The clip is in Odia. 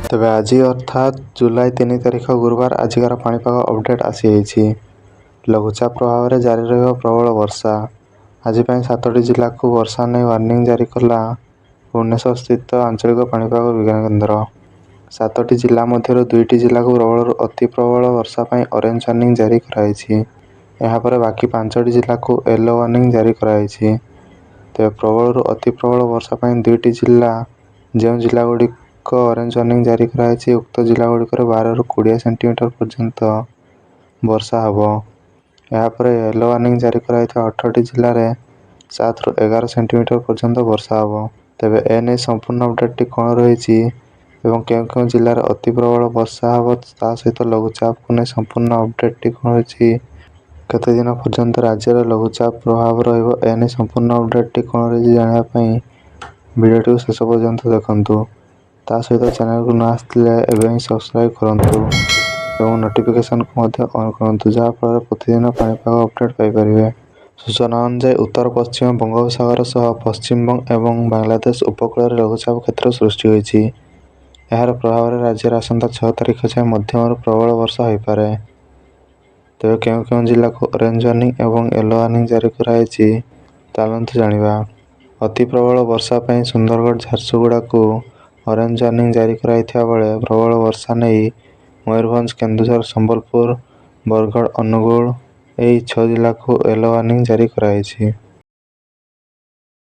ତେବେ ଆଜି ଅର୍ଥାତ୍ ଜୁଲାଇ 3 ତାରିଖ ଗୁରୁବାର ଆଜିକାର ପାଣିପାଗ ଅପଡେଟ୍ ଆସିଯାଇଛି। ଲଘୁଚାପ ପ୍ରଭାବରେ ଜାରି ରହିବ ପ୍ରବଳ ବର୍ଷା। ଆଜି ପାଇଁ 7ଟି ଜିଲ୍ଲାକୁ ବର୍ଷା ନେଇ ୱାର୍ଣ୍ଣିଂ ଜାରି କଲା ଭୁବନେଶ୍ୱର ସ୍ଥିତ ଆଞ୍ଚଳିକ ପାଣିପାଗ ବିଜ୍ଞାନ କେନ୍ଦ୍ର। 7ଟି ଜିଲ୍ଲା ମଧ୍ୟରୁ 2ଟି ଜିଲ୍ଲାକୁ ପ୍ରବଳରୁ ଅତି ପ୍ରବଳ ବର୍ଷା ପାଇଁ ଅରେଞ୍ଜ ୱାର୍ଣ୍ଣିଂ ଜାରି କରାଯାଇଛି। ଏହାପରେ ବାକି 5ଟି ଜିଲ୍ଲାକୁ ୟେଲୋ ୱାର୍ଣ୍ଣିଂ ଜାରି କରାଯାଇଛି। ତେବେ ପ୍ରବଳରୁ ଅତି ପ୍ରବଳ ବର୍ଷା ପାଇଁ 2ଟି ଜିଲ୍ଲା ଯେଉଁ ଜିଲ୍ଲାଗୁଡ଼ିକ ଅରେଞ୍ଜ ୱାର୍ଣ୍ଣିଂ ଜାରି କରାଯାଇଛି ଉକ୍ତ ଜିଲ୍ଲାଗୁଡ଼ିକରେ 12ରୁ 20 ସେଣ୍ଟିମିଟର ପର୍ଯ୍ୟନ୍ତ ବର୍ଷା ହେବ। ଏହାପରେ ୟେଲୋ ୱାର୍ଣ୍ଣିଂ ଜାରି କରାଯାଇଥିବା 18ଟି ଜିଲ୍ଲାରେ 7ରୁ 11 ସେଣ୍ଟିମିଟର ପର୍ଯ୍ୟନ୍ତ ବର୍ଷା ହେବ। ତେବେ ଏନେଇ ସମ୍ପୂର୍ଣ୍ଣ ଅପଡେଟ୍ଟି କ'ଣ ରହିଛି ଏବଂ କେଉଁ କେଉଁ ଜିଲ୍ଲାରେ ଅତି ପ୍ରବଳ ବର୍ଷା ହେବ ତା ସହିତ ଲଘୁଚାପକୁ ନେଇ ସମ୍ପୂର୍ଣ୍ଣ ଅପଡେଟ୍ଟି କ'ଣ ରହିଛି, କେତେ ଦିନ ପର୍ଯ୍ୟନ୍ତ ରାଜ୍ୟରେ ଲଘୁଚାପ ପ୍ରଭାବ ରହିବ, ଏନେଇ ସମ୍ପୂର୍ଣ୍ଣ ଅପଡେଟ୍ଟି କ'ଣ ରହିଛି ଜାଣିବା ପାଇଁ ଭିଡ଼ିଓଟିକୁ ଶେଷ ପର୍ଯ୍ୟନ୍ତ ଦେଖନ୍ତୁ। ତା ସହିତ ଚ୍ୟାନେଲକୁ ନ ଆସିଥିଲେ ଏବେ ହିଁ ସବସ୍କ୍ରାଇବ୍ କରନ୍ତୁ ଏବଂ ନୋଟିଫିକେସନକୁ ମଧ୍ୟ ଅନ୍ କରନ୍ତୁ, ଯାହାଫଳରେ ପ୍ରତିଦିନ ପାଣିପାଗ ଅପଡେଟ୍ ପାଇପାରିବେ। ସୂଚନା ଅନୁଯାୟୀ ଉତ୍ତର ପଶ୍ଚିମ ବଙ୍ଗୋପସାଗର ସହ ପଶ୍ଚିମବଙ୍ଗ ଏବଂ ବାଂଲାଦେଶ ଉପକୂଳରେ ଲଘୁଚାପ କ୍ଷେତ୍ର ସୃଷ୍ଟି ହୋଇଛି। ଏହାର ପ୍ରଭାବରେ ରାଜ୍ୟରେ ଆସନ୍ତା 6 ତାରିଖ ଯାଏଁ ମଧ୍ୟମରୁ ପ୍ରବଳ ବର୍ଷା ହୋଇପାରେ। ତେବେ କେଉଁ କେଉଁ ଜିଲ୍ଲାକୁ ଅରେଞ୍ଜ ୱାର୍ଣ୍ଣିଂ ଏବଂ ୟେଲୋ ୱାର୍ଣ୍ଣିଂ ଜାରି କରାଯାଇଛି ଚାଲନ୍ତୁ ଜାଣିବା। ଅତି ପ୍ରବଳ ବର୍ଷା ପାଇଁ ସୁନ୍ଦରଗଡ଼ ଝାରସୁଗୁଡ଼ାକୁ ଅରେଞ୍ଜ ୱାର୍ଣ୍ଣିଂ ଜାରି କରାଯାଇଥିବା ବେଳେ ପ୍ରବଳ ବର୍ଷା ନେଇ ମୟୂରଭଞ୍ଜ, କେନ୍ଦୁଝର, ସମ୍ବଲପୁର, ବରଗଡ଼, ଅନୁଗୁଳ ଏହି 6 ଜିଲ୍ଲାକୁ ୟେଲୋ ୱାର୍ଣ୍ଣିଂ ଜାରି କରାଯାଇଛି।